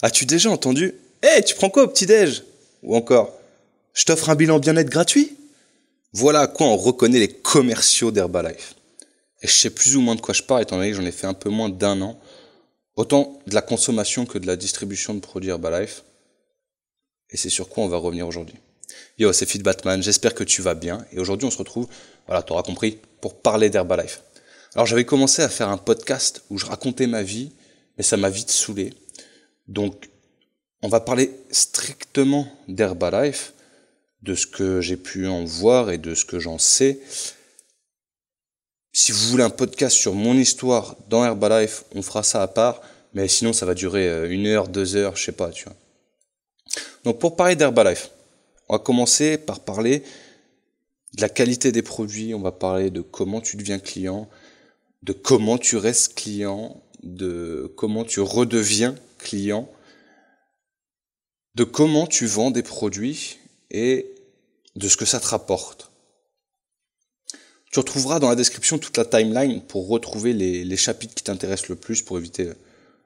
As-tu déjà entendu tu prends quoi au petit-déj? Ou encore, je t'offre un bilan bien-être gratuit? Voilà à quoi on reconnaît les commerciaux d'Herbalife. Et je sais plus ou moins de quoi je parle, étant donné que j'en ai fait un peu moins d'1 an. Autant de la consommation que de la distribution de produits Herbalife. Et c'est sur quoi on va revenir aujourd'hui. Yo, c'est Fit Batman, j'espère que tu vas bien. Et aujourd'hui, on se retrouve, voilà, t'auras compris, pour parler d'Herbalife. Alors, j'avais commencé à faire un podcast où je racontais ma vie, mais ça m'a vite saoulé. Donc, on va parler strictement d'Herbalife, de ce que j'ai pu en voir et de ce que j'en sais. Si vous voulez un podcast sur mon histoire dans Herbalife, on fera ça à part, mais sinon ça va durer 1 heure, 2 heures, je sais pas, tu vois. Donc pour parler d'Herbalife, on va commencer par parler de la qualité des produits, on va parler de comment tu deviens client, de comment tu restes client, de comment tu redeviens client, de comment tu vends des produits et de ce que ça te rapporte. Tu retrouveras dans la description toute la timeline pour retrouver les chapitres qui t'intéressent le plus pour éviter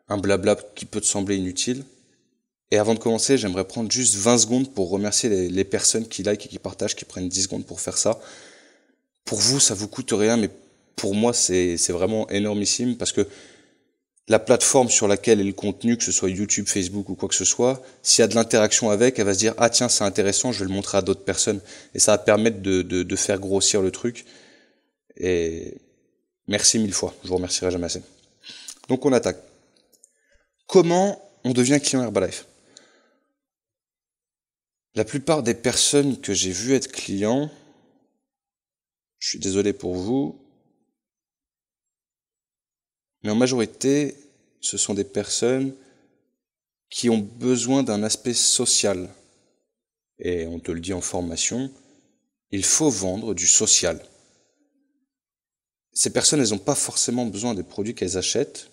un blabla qui peut te sembler inutile. Et avant de commencer, j'aimerais prendre juste 20 secondes pour remercier les personnes qui likent et qui partagent, qui prennent 10 secondes pour faire ça. Pour vous, ça vous coûte rien, mais pour moi, c'est vraiment énormissime parce que la plateforme sur laquelle est le contenu, que ce soit YouTube, Facebook ou quoi que ce soit, s'il y a de l'interaction avec, elle va se dire « Ah tiens, c'est intéressant, je vais le montrer à d'autres personnes. » Et ça va permettre de faire grossir le truc. Et merci 1000 fois, je vous remercierai jamais assez. Donc on attaque. Comment on devient client Herbalife? La plupart des personnes que j'ai vues être clients, je suis désolé pour vous, mais en majorité, ce sont des personnes qui ont besoin d'un aspect social. Et on te le dit en formation, il faut vendre du social. Ces personnes, elles n'ont pas forcément besoin des produits qu'elles achètent,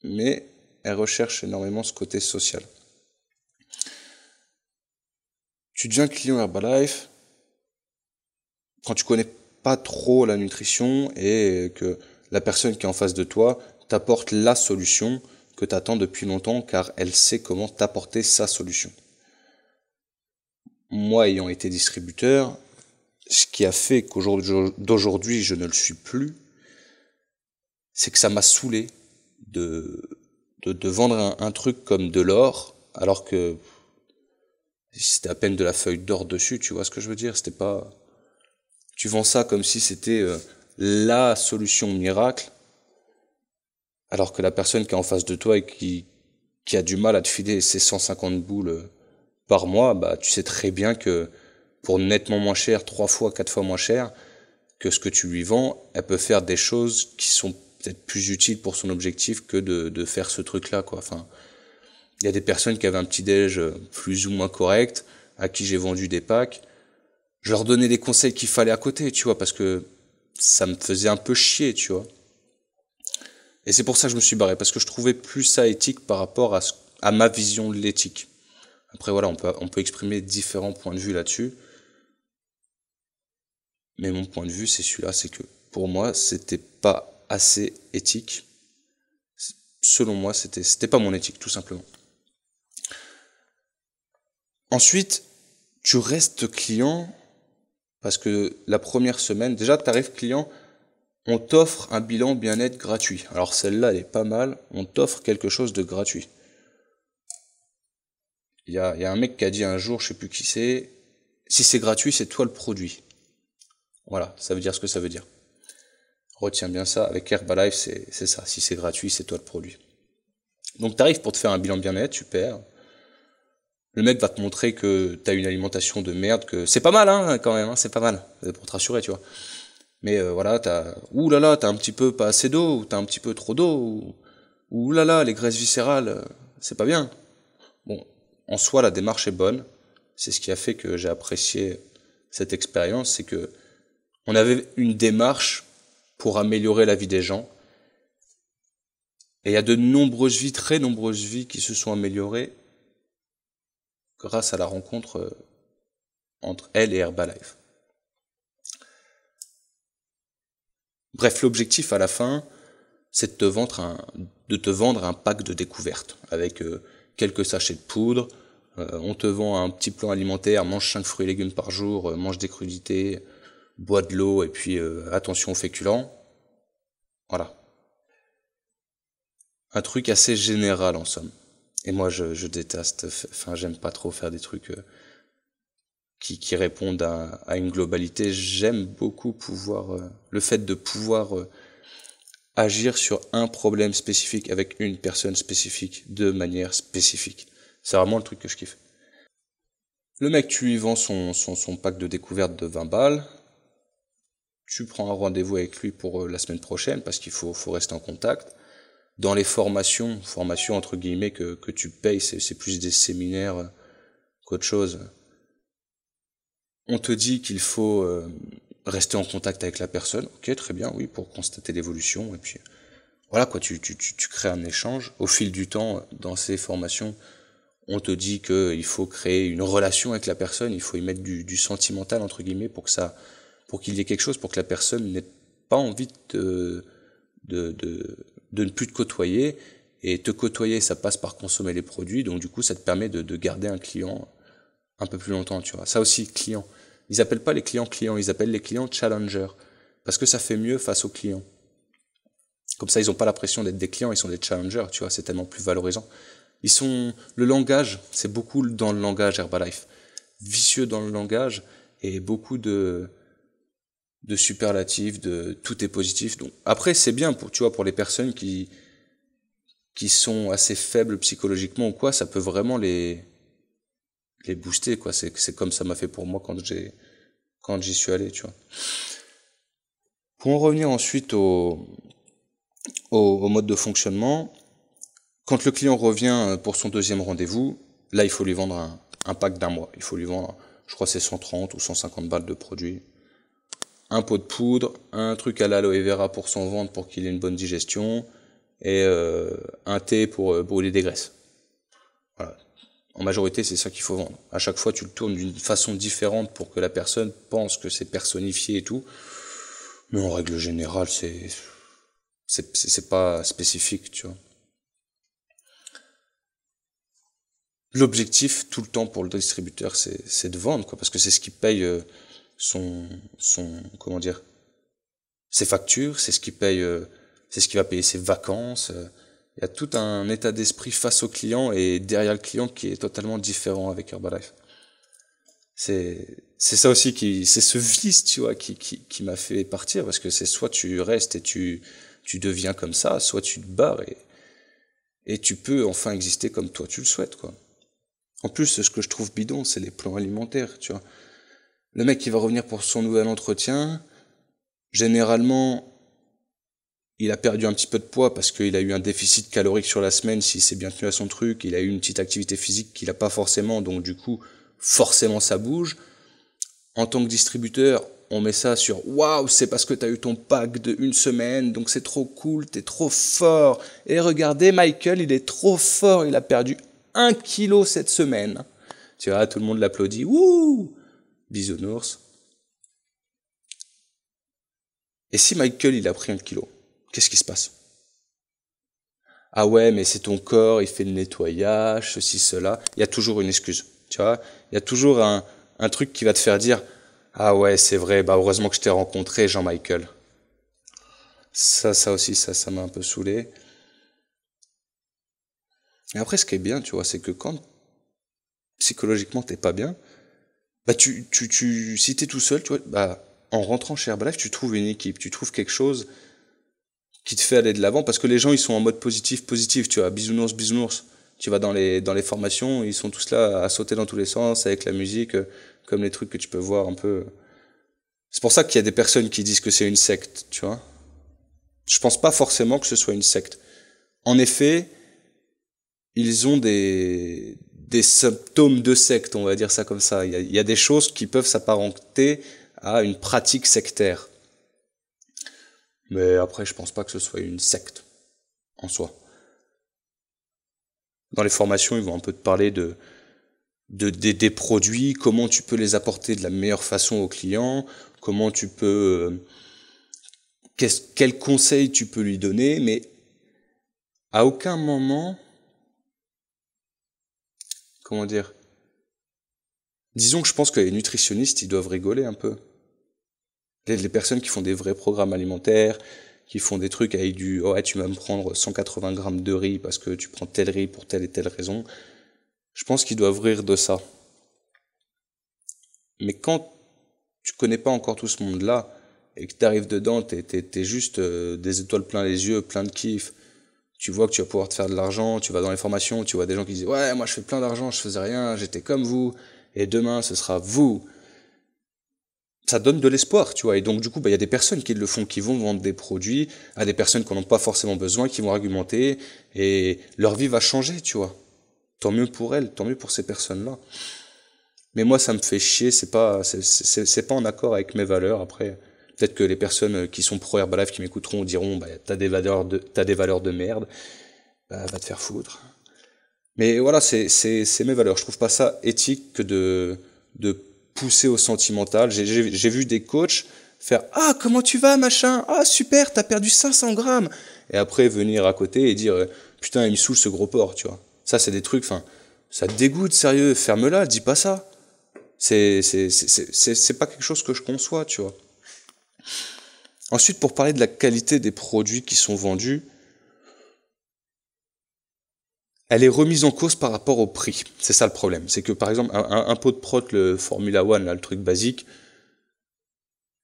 mais elles recherchent énormément ce côté social. Tu deviens client Herbalife quand tu connais pas trop la nutrition et que la personne qui est en face de toi t'apporte la solution que tu attends depuis longtemps car elle sait comment t'apporter sa solution. Moi, ayant été distributeur, ce qui a fait qu'aujourd'hui je ne le suis plus, c'est que ça m'a saoulé de vendre un truc comme de l'or alors que c'était à peine de la feuille d'or dessus, tu vois ce que je veux dire? C'était pas... Tu vends ça comme si c'était la solution miracle, alors que la personne qui est en face de toi et qui a du mal à te filer ses 150 boules par mois, bah tu sais très bien que pour nettement moins cher, 3 fois, 4 fois moins cher que ce que tu lui vends, elle peut faire des choses qui sont peut-être plus utiles pour son objectif que de faire ce truc-là, quoi. Enfin, il y a des personnes qui avaient un petit déj plus ou moins correct, à qui j'ai vendu des packs. Je leur donnais des conseils qu'il fallait à côté, tu vois, parce que ça me faisait un peu chier, tu vois. Et c'est pour ça que je me suis barré, parce que je trouvais plus ça éthique par rapport à ma vision de l'éthique. Après, voilà, on peut exprimer différents points de vue là-dessus. Mais mon point de vue, c'est celui-là, c'est que pour moi, c'était pas assez éthique. Selon moi, c'était pas mon éthique, tout simplement. Ensuite, tu restes client parce que la première semaine, déjà, tu arrives client, on t'offre un bilan bien-être gratuit. Alors celle-là, elle est pas mal, on t'offre quelque chose de gratuit. Il y a un mec qui a dit un jour, je sais plus qui c'est, si c'est gratuit, c'est toi le produit. Voilà, ça veut dire ce que ça veut dire. Retiens bien ça, avec Herbalife, c'est ça, si c'est gratuit, c'est toi le produit. Donc t'arrives pour te faire un bilan bien-être, super. Le mec va te montrer que t'as une alimentation de merde, que c'est pas mal, hein, quand même, hein, c'est pas mal, pour te rassurer, tu vois. Mais voilà, t'as un petit peu pas assez d'eau, ou t'as un petit peu trop d'eau, ou les graisses viscérales, c'est pas bien. Bon, en soi, la démarche est bonne. C'est ce qui a fait que j'ai apprécié cette expérience, c'est que on avait une démarche pour améliorer la vie des gens. Et il y a de nombreuses vies, très nombreuses vies qui se sont améliorées grâce à la rencontre entre elle et Herbalife. Bref, l'objectif à la fin, c'est de te vendre de te vendre un pack de découverte avec quelques sachets de poudre. On te vend un petit plan alimentaire, mange 5 fruits et légumes par jour, mange des crudités, bois de l'eau et puis attention aux féculents. Voilà. Un truc assez général en somme. Et moi je déteste, enfin j'aime pas trop faire des trucs qui répondent à une globalité. J'aime beaucoup le fait de pouvoir agir sur un problème spécifique avec une personne spécifique de manière spécifique. C'est vraiment le truc que je kiffe. Le mec, tu lui vends son pack de découverte de 20 balles. Tu prends un rendez-vous avec lui pour la semaine prochaine parce qu'il faut rester en contact. Dans les formations entre guillemets que tu payes, c'est plus des séminaires qu'autre chose. On te dit qu'il faut rester en contact avec la personne. Ok, très bien, oui, pour constater l'évolution. Et puis voilà quoi, tu crées un échange. Au fil du temps, dans ces formations, on te dit qu'il faut créer une relation avec la personne, il faut y mettre du sentimental entre guillemets pour qu'il y ait quelque chose, pour que la personne n'ait pas envie de ne plus te côtoyer. Et te côtoyer, ça passe par consommer les produits, donc du coup ça te permet de garder un client un peu plus longtemps, tu vois. Ça aussi, client. Ils appellent pas les clients clients, ils appellent les clients challengers. Parce que ça fait mieux face aux clients. Comme ça, ils ont pas la pression d'être des clients, ils sont des challengers, tu vois, c'est tellement plus valorisant. Le langage, c'est beaucoup dans le langage Herbalife. Vicieux dans le langage et beaucoup de superlatifs, de tout est positif. Donc, après, c'est bien pour les personnes qui sont assez faibles psychologiquement ou quoi, ça peut vraiment les booster, quoi. C'est comme ça m'a fait pour moi quand j'y suis allé, tu vois. Pour en revenir ensuite au mode de fonctionnement, quand le client revient pour son deuxième rendez-vous, là, il faut lui vendre un pack d'un mois. Il faut lui vendre, je crois, c'est 130 ou 150 balles de produits. Un pot de poudre, un truc à l'aloe vera pour son ventre pour qu'il ait une bonne digestion, et un thé pour brûler des graisses. Voilà. En majorité, c'est ça qu'il faut vendre. À chaque fois, tu le tournes d'une façon différente pour que la personne pense que c'est personnifié et tout. Mais en règle générale, c'est pas spécifique, tu vois. L'objectif, tout le temps, pour le distributeur, c'est de vendre, quoi, parce que c'est ce qui paye comment dire, ses factures, c'est ce qui paye, c'est ce qui va payer ses vacances. Il y a tout un état d'esprit face au client et derrière le client qui est totalement différent avec Herbalife. C'est ça aussi c'est ce vice, tu vois, qui m'a fait partir, parce que c'est soit tu restes et tu deviens comme ça, soit tu te barres et tu peux enfin exister comme toi tu le souhaites, quoi. En plus, ce que je trouve bidon, c'est les plans alimentaires, tu vois. Le mec qui va revenir pour son nouvel entretien, généralement, il a perdu un petit peu de poids parce qu'il a eu un déficit calorique sur la semaine, s'il s'est bien tenu à son truc, il a eu une petite activité physique qu'il n'a pas forcément, donc du coup, forcément ça bouge. En tant que distributeur, on met ça sur « Waouh, c'est parce que tu as eu ton pack de 1 semaine, donc c'est trop cool, t'es trop fort. Et regardez, Michael, il est trop fort, il a perdu 1 kilo cette semaine. » Tu vois, tout le monde l'applaudit. « Wouh !» Bisounours. Et si Michael, il a pris 1 kilo, qu'est-ce qui se passe? Ah ouais, mais c'est ton corps, il fait le nettoyage, ceci, cela. Il y a toujours une excuse, tu vois. Il y a toujours un truc qui va te faire dire « Ah ouais, c'est vrai, bah heureusement que je t'ai rencontré, Jean-Michael. » Ça aussi, ça m'a un peu saoulé. Et après, ce qui est bien, tu vois, c'est que quand psychologiquement t'es pas bien, bah si t'es tout seul, tu vois, bah en rentrant chez Herbalife, tu trouves une équipe, tu trouves quelque chose qui te fait aller de l'avant, parce que les gens, ils sont en mode positif, tu vois, bisounours, bisounours. Tu vas dans les formations, ils sont tous là à sauter dans tous les sens, avec la musique, comme les trucs que tu peux voir un peu. C'est pour ça qu'il y a des personnes qui disent que c'est une secte, tu vois. Je pense pas forcément que ce soit une secte. En effet, ils ont des symptômes de secte, on va dire ça comme ça. Il y a des choses qui peuvent s'apparenter à une pratique sectaire. Mais après, je pense pas que ce soit une secte, en soi. Dans les formations, ils vont un peu te parler des produits, comment tu peux les apporter de la meilleure façon aux clients, comment tu peux, quels conseils tu peux lui donner, mais à aucun moment, comment dire, disons que je pense que les nutritionnistes, ils doivent rigoler un peu. Les personnes qui font des vrais programmes alimentaires, qui font des trucs avec du ouais, tu vas me prendre 180 grammes de riz parce que tu prends tel riz pour telle et telle raison, je pense qu'ils doivent rire de ça. Mais quand tu connais pas encore tout ce monde-là, et que tu arrives dedans, t'es juste des étoiles plein les yeux, plein de kiff, tu vois que tu vas pouvoir te faire de l'argent, tu vas dans les formations, tu vois des gens qui disent ouais, moi je fais plein d'argent, je faisais rien, j'étais comme vous, et demain ce sera vous. Ça donne de l'espoir, tu vois. Et donc, du coup, il y a des personnes qui le font, qui vont vendre des produits à des personnes qui n'en ont pas forcément besoin, qui vont argumenter, et leur vie va changer, tu vois. Tant mieux pour elles, tant mieux pour ces personnes-là. Mais moi, ça me fait chier, c'est pas en accord avec mes valeurs. Après, peut-être que les personnes qui sont pro Herbalife qui m'écouteront diront, bah, t'as des valeurs de merde, bah, va te faire foutre. Mais voilà, c'est mes valeurs. Je trouve pas ça éthique que de pousser au sentimental. J'ai vu des coachs faire ah comment tu vas machin, ah super t'as perdu 500 grammes et après venir à côté et dire putain il me saoule ce gros porc, tu vois. Ça c'est des trucs, enfin ça te dégoûte sérieux, ferme-la, dis pas ça. C'est pas quelque chose que je conçois, tu vois. Ensuite pour parler de la qualité des produits qui sont vendus, elle est remise en cause par rapport au prix. C'est ça le problème. C'est que par exemple, un pot de prot, le Formula One, là, le truc basique,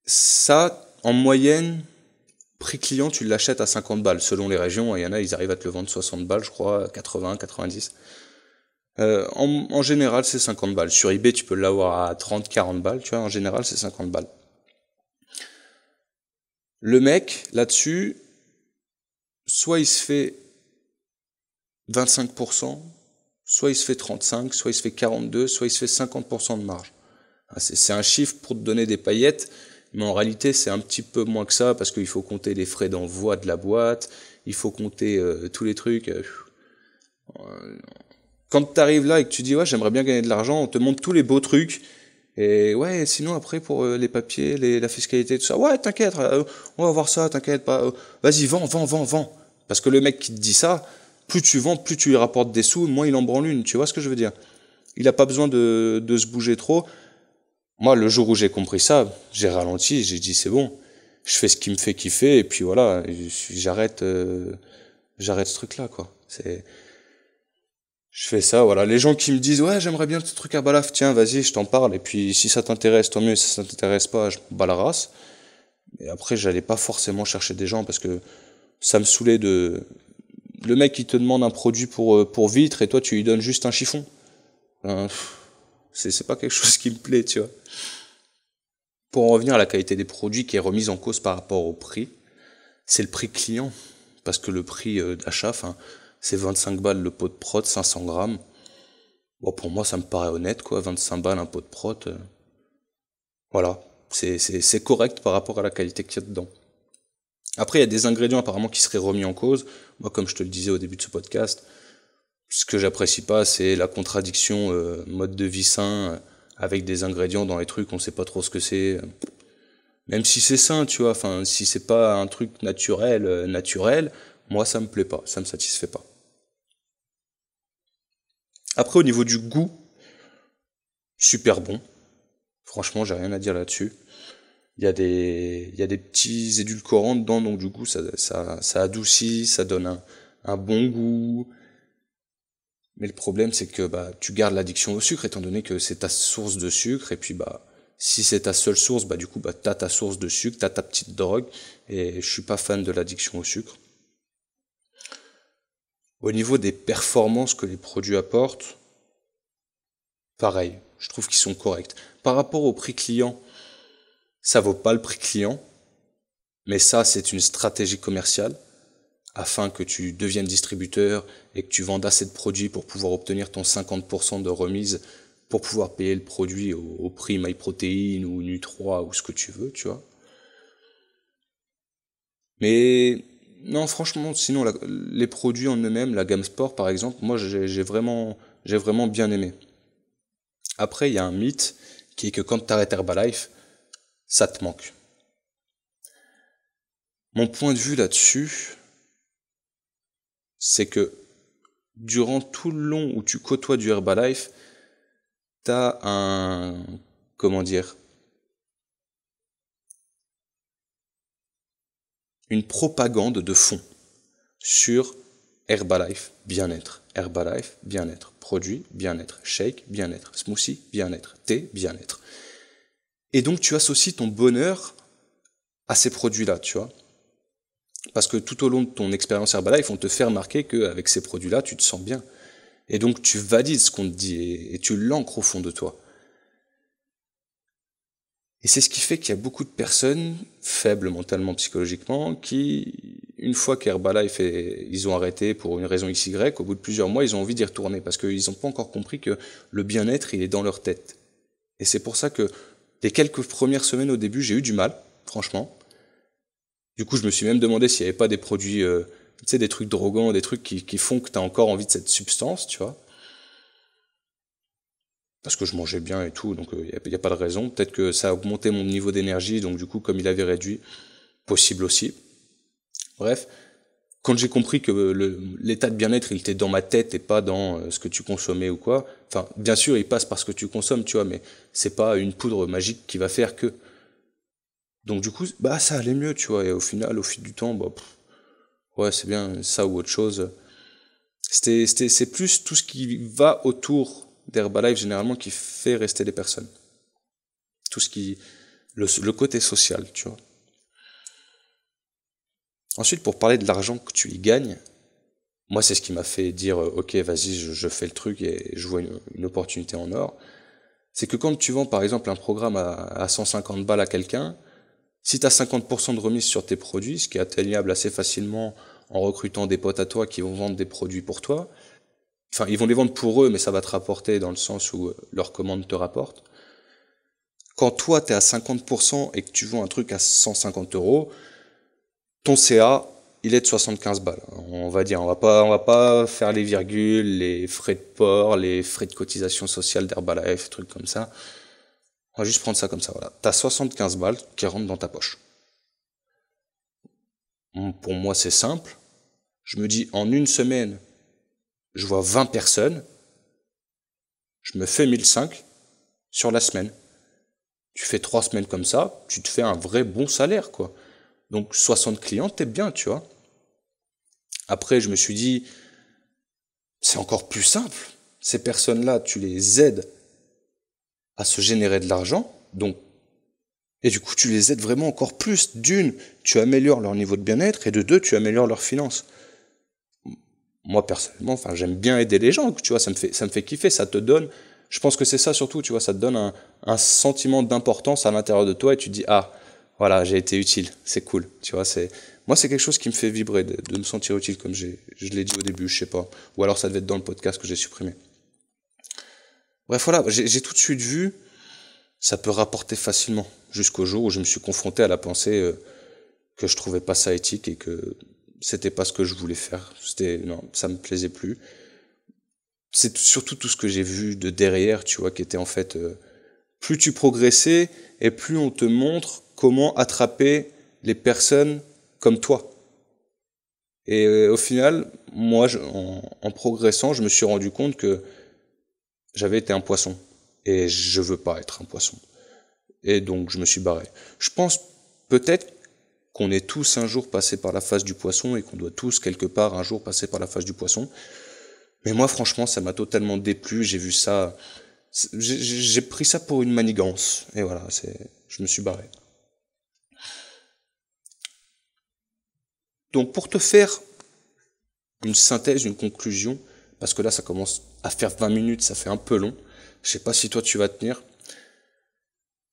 ça, en moyenne, prix client, tu l'achètes à 50 balles. Selon les régions, il y en a, ils arrivent à te le vendre 60 balles, je crois, 80, 90. En général, c'est 50 balles. Sur eBay, tu peux l'avoir à 30, 40 balles, tu vois, en général, c'est 50 balles. Le mec, là-dessus, soit il se fait 25%, soit il se fait 35, soit il se fait 42, soit il se fait 50% de marge. C'est un chiffre pour te donner des paillettes, mais en réalité c'est un petit peu moins que ça parce qu'il faut compter les frais d'envoi de la boîte, il faut compter tous les trucs. Quand tu arrives là et que tu dis ouais j'aimerais bien gagner de l'argent, on te montre tous les beaux trucs et ouais sinon après pour les papiers, la fiscalité tout ça, ouais t'inquiète, on va voir ça, t'inquiète pas, vas-y vends. Parce que le mec qui te dit ça, plus tu vends, plus tu lui rapportes des sous, moins il en branle une, tu vois ce que je veux dire. Il a pas besoin de se bouger trop. Moi, le jour où j'ai compris ça, j'ai ralenti, j'ai dit c'est bon, je fais ce qui me fait kiffer et puis voilà, j'arrête ce truc-là quoi. Je fais ça, voilà. Les gens qui me disent ouais j'aimerais bien ce truc à balaf, tiens vas-y je t'en parle et puis si ça t'intéresse tant mieux, si ça t'intéresse pas je m'en bats la race. Et après j'allais pas forcément chercher des gens parce que ça me saoulait le mec qui te demande un produit pour vitre et toi tu lui donnes juste un chiffon. Ben, c'est pas quelque chose qui me plaît tu vois. Pour en revenir à la qualité des produits qui est remise en cause par rapport au prix, c'est le prix client. Parce que le prix d'achat, c'est 25 balles le pot de prot, 500 grammes. Bon, pour moi, ça me paraît honnête, quoi. 25 balles un pot de prot. Voilà. C'est correct par rapport à la qualité qu'il y a dedans. Après, il y a des ingrédients apparemment qui seraient remis en cause. Moi, comme je te le disais au début de ce podcast, ce que j'apprécie pas, c'est la contradiction mode de vie sain avec des ingrédients dans les trucs, on sait pas trop ce que c'est. Même si c'est sain, tu vois, enfin, si c'est pas un truc naturel, moi ça me plaît pas, ça me satisfait pas. Après, au niveau du goût, super bon. Franchement, j'ai rien à dire là-dessus. Il y a des petits édulcorants dedans, donc du coup, ça adoucit, ça donne un bon goût. Mais le problème, c'est que bah, tu gardes l'addiction au sucre, étant donné que c'est ta source de sucre, et puis bah, si c'est ta seule source, bah du coup, bah, t'as ta source de sucre, t'as ta petite drogue, et je suis pas fan de l'addiction au sucre. Au niveau des performances que les produits apportent, pareil, je trouve qu'ils sont corrects. Par rapport au prix client, ça vaut pas le prix client, mais ça, c'est une stratégie commerciale, afin que tu deviennes distributeur et que tu vendes assez de produits pour pouvoir obtenir ton 50% de remise pour pouvoir payer le produit au prix MyProtein ou Nu3 ou ce que tu veux, tu vois. Mais non, franchement, sinon les produits en eux-mêmes, la gamme sport par exemple, moi j'ai vraiment bien aimé. Après, il y a un mythe qui est que quand tu arrêtes Herbalife, ça te manque. Mon point de vue là-dessus, c'est que durant tout le long où tu côtoies du Herbalife, t'as une propagande de fond sur Herbalife, bien-être, Herbalife, bien-être, produit, bien-être, shake, bien-être, smoothie, bien-être, thé, bien-être. Et donc tu associes ton bonheur à ces produits-là, tu vois. Parce que tout au long de ton expérience Herbalife, on te fait remarquer qu'avec ces produits-là, tu te sens bien. Et donc tu valides ce qu'on te dit et tu l'ancres au fond de toi. Et c'est ce qui fait qu'il y a beaucoup de personnes faibles mentalement, psychologiquement, qui, une fois qu'Herbalife ils ont arrêté pour une raison XY, au bout de plusieurs mois, ils ont envie d'y retourner parce qu'ils n'ont pas encore compris que le bien-être, il est dans leur tête. Et c'est pour ça que les quelques premières semaines au début, j'ai eu du mal, franchement. Du coup, je me suis même demandé s'il n'y avait pas des produits, tu sais, des trucs drogants, des trucs qui font que tu as encore envie de cette substance, tu vois. Parce que je mangeais bien et tout, donc il n'y a pas de raison. Peut-être que ça a augmenté mon niveau d'énergie, donc du coup, comme il avait réduit, possible aussi. Bref, quand j'ai compris que l'état de bien-être, il était dans ma tête et pas dans ce que tu consommais ou quoi, enfin, bien sûr, il passe par ce que tu consommes, tu vois, mais c'est pas une poudre magique qui va faire que. Donc du coup, bah ça allait mieux, tu vois, et au final, au fil du temps, bah, ouais, c'est bien ça ou autre chose. C'est plus tout ce qui va autour d'Herbalife généralement qui fait rester les personnes. Tout ce qui, le côté social, tu vois. Ensuite, pour parler de l'argent que tu y gagnes, moi, c'est ce qui m'a fait dire, ok, vas-y, je fais le truc et je vois une opportunité en or. C'est que quand tu vends, par exemple, un programme à 150 balles à quelqu'un, si tu as 50% de remise sur tes produits, ce qui est atteignable assez facilement en recrutant des potes à toi qui vont vendre des produits pour toi, enfin, ils vont les vendre pour eux, mais ça va te rapporter dans le sens où leur commande te rapporte. Quand toi, tu es à 50% et que tu vends un truc à 150 euros, ton CA, il est de 75 balles. On va dire, on va pas faire les virgules, les frais de port, les frais de cotisation sociale d'Herbalife, trucs comme ça. On va juste prendre ça comme ça, voilà. T'as 75 balles qui rentrent dans ta poche. Pour moi, c'est simple. Je me dis, en une semaine, je vois 20 personnes, je me fais 1005 sur la semaine. Tu fais 3 semaines comme ça, tu te fais un vrai bon salaire, quoi. Donc 60 clients, t'es bien, tu vois. Après, je me suis dit, c'est encore plus simple. Ces personnes-là, tu les aides à se générer de l'argent, donc, et du coup, tu les aides vraiment encore plus. D'une, tu améliores leur niveau de bien-être, et de deux, tu améliores leurs finances. Moi, personnellement, enfin, j'aime bien aider les gens, tu vois, ça me fait kiffer, ça te donne, je pense que c'est ça surtout, tu vois, ça te donne un sentiment d'importance à l'intérieur de toi, et tu te dis, ah, voilà, j'ai été utile, c'est cool, tu vois, moi, c'est quelque chose qui me fait vibrer, de me sentir utile, comme je l'ai dit au début, je sais pas, ou alors ça devait être dans le podcast que j'ai supprimé. Bref, voilà, j'ai tout de suite vu, ça peut rapporter facilement, jusqu'au jour où je me suis confronté à la pensée que je trouvais pas ça éthique et que c'était pas ce que je voulais faire. Non, ça me plaisait plus. C'est surtout tout ce que j'ai vu de derrière, tu vois, qui était en fait, plus tu progressais et plus on te montre comment attraper les personnes comme toi. Et au final, moi, en progressant, je me suis rendu compte que j'avais été un poisson. Et je veux pas être un poisson. Et donc, je me suis barré. Je pense peut-être qu'on est tous un jour passés par la phase du poisson et qu'on doit tous, quelque part, un jour passer par la phase du poisson. Mais moi, franchement, ça m'a totalement déplu. J'ai vu ça. J'ai pris ça pour une manigance. Et voilà, je me suis barré. Donc, pour te faire une synthèse, une conclusion, parce que là, ça commence à faire 20 minutes, ça fait un peu long. Je sais pas si toi, tu vas tenir.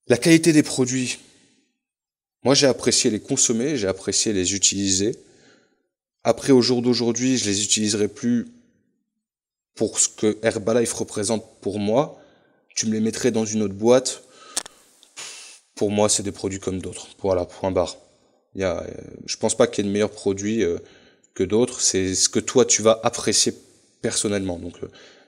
La qualité des produits. Moi, j'ai apprécié les consommer, j'ai apprécié les utiliser. Après, au jour d'aujourd'hui, je les utiliserai plus pour ce que Herbalife représente pour moi. Tu me les mettrais dans une autre boîte. Pour moi, c'est des produits comme d'autres. Voilà, point barre. Je pense pas qu'il y ait de meilleurs produits que d'autres. C'est ce que toi, tu vas apprécier personnellement. Donc,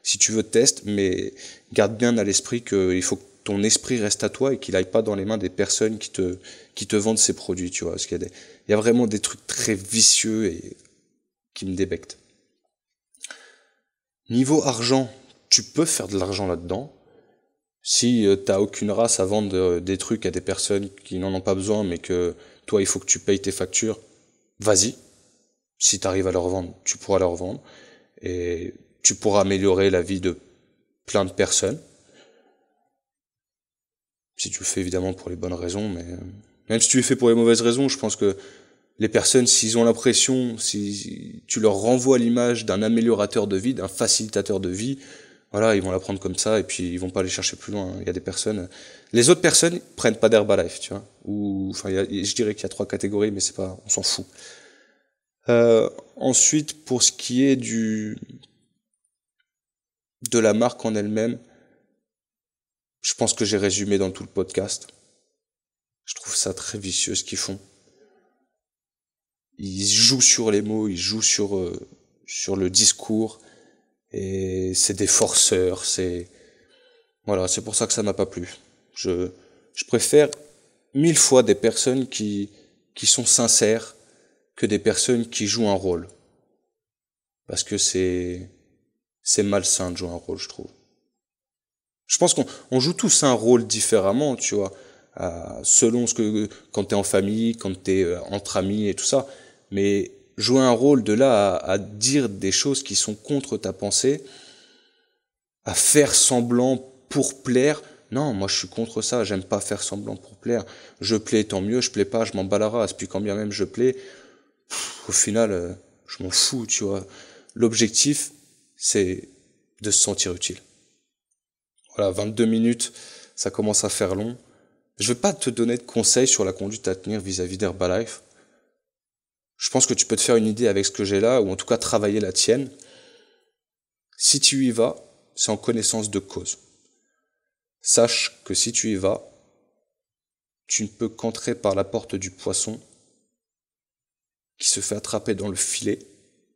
si tu veux, teste, mais garde bien à l'esprit qu'il faut que ton esprit reste à toi et qu'il aille pas dans les mains des personnes qui te vendent ces produits, tu vois. Parce qu'il y a vraiment des trucs très vicieux et qui me débectent. Niveau argent, tu peux faire de l'argent là-dedans. Si t'as aucune race à vendre des trucs à des personnes qui n'en ont pas besoin, mais que toi, il faut que tu payes tes factures, vas-y. Si t'arrives à leur vendre, tu pourras leur vendre. Et tu pourras améliorer la vie de plein de personnes. Si tu le fais évidemment pour les bonnes raisons, mais même si tu le fais pour les mauvaises raisons, je pense que les personnes, s'ils ont l'impression, si tu leur renvoies l'image d'un améliorateur de vie, d'un facilitateur de vie, voilà, ils vont la prendre comme ça et puis ils vont pas aller chercher plus loin. Il y a des personnes, les autres personnes prennent pas d'Herbalife, tu vois. Ou, enfin, je dirais qu'il y a 3 catégories, mais c'est pas, on s'en fout. Ensuite, pour ce qui est de la marque en elle-même, je pense que j'ai résumé dans tout le podcast. Je trouve ça très vicieux ce qu'ils font. Ils jouent sur les mots, ils jouent sur le discours, et c'est des forceurs, voilà, c'est pour ça que ça m'a pas plu. Je préfère 1000 fois des personnes qui sont sincères que des personnes qui jouent un rôle. Parce que c'est malsain de jouer un rôle, je trouve. Je pense qu'on joue tous un rôle différemment, tu vois, selon quand t'es en famille, quand t'es entre amis et tout ça. Mais jouer un rôle de là à dire des choses qui sont contre ta pensée, à faire semblant pour plaire, non, moi je suis contre ça, j'aime pas faire semblant pour plaire. Je plais, tant mieux, je plais pas, je m'en bats la race. Puis quand bien même je plais, au final, je m'en fous, tu vois. L'objectif, c'est de se sentir utile. Voilà, 22 minutes, ça commence à faire long. Je vais pas te donner de conseils sur la conduite à tenir vis-à-vis d'Herbalife. Je pense que tu peux te faire une idée avec ce que j'ai là, ou en tout cas travailler la tienne. Si tu y vas, c'est en connaissance de cause. Sache que si tu y vas, tu ne peux qu'entrer par la porte du poisson, qui se fait attraper dans le filet,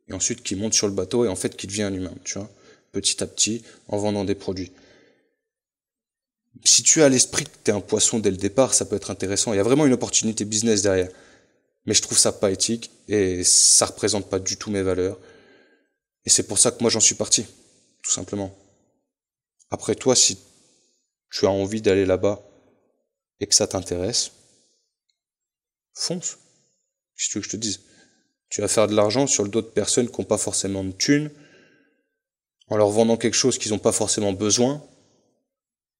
et ensuite qui monte sur le bateau, et en fait qui devient un humain, tu vois, petit à petit, en vendant des produits. Si tu as l'esprit que tu es un poisson dès le départ, ça peut être intéressant. Il y a vraiment une opportunité business derrière. Mais je trouve ça pas éthique et ça représente pas du tout mes valeurs. Et c'est pour ça que moi j'en suis parti, tout simplement. Après toi, si tu as envie d'aller là-bas et que ça t'intéresse, fonce. Qu'est-ce que tu veux que je te dise? Tu vas faire de l'argent sur le dos de personnes qui n'ont pas forcément de thunes, en leur vendant quelque chose qu'ils n'ont pas forcément besoin,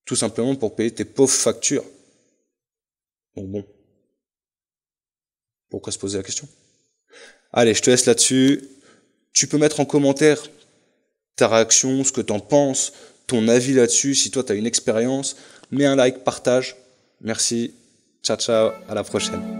tout simplement pour payer tes pauvres factures. Donc bon. Pourquoi se poser la question? Allez, je te laisse là-dessus. Tu peux mettre en commentaire ta réaction, ce que t'en penses, ton avis là-dessus, si toi t'as une expérience. Mets un like, partage. Merci. Ciao, ciao. À la prochaine.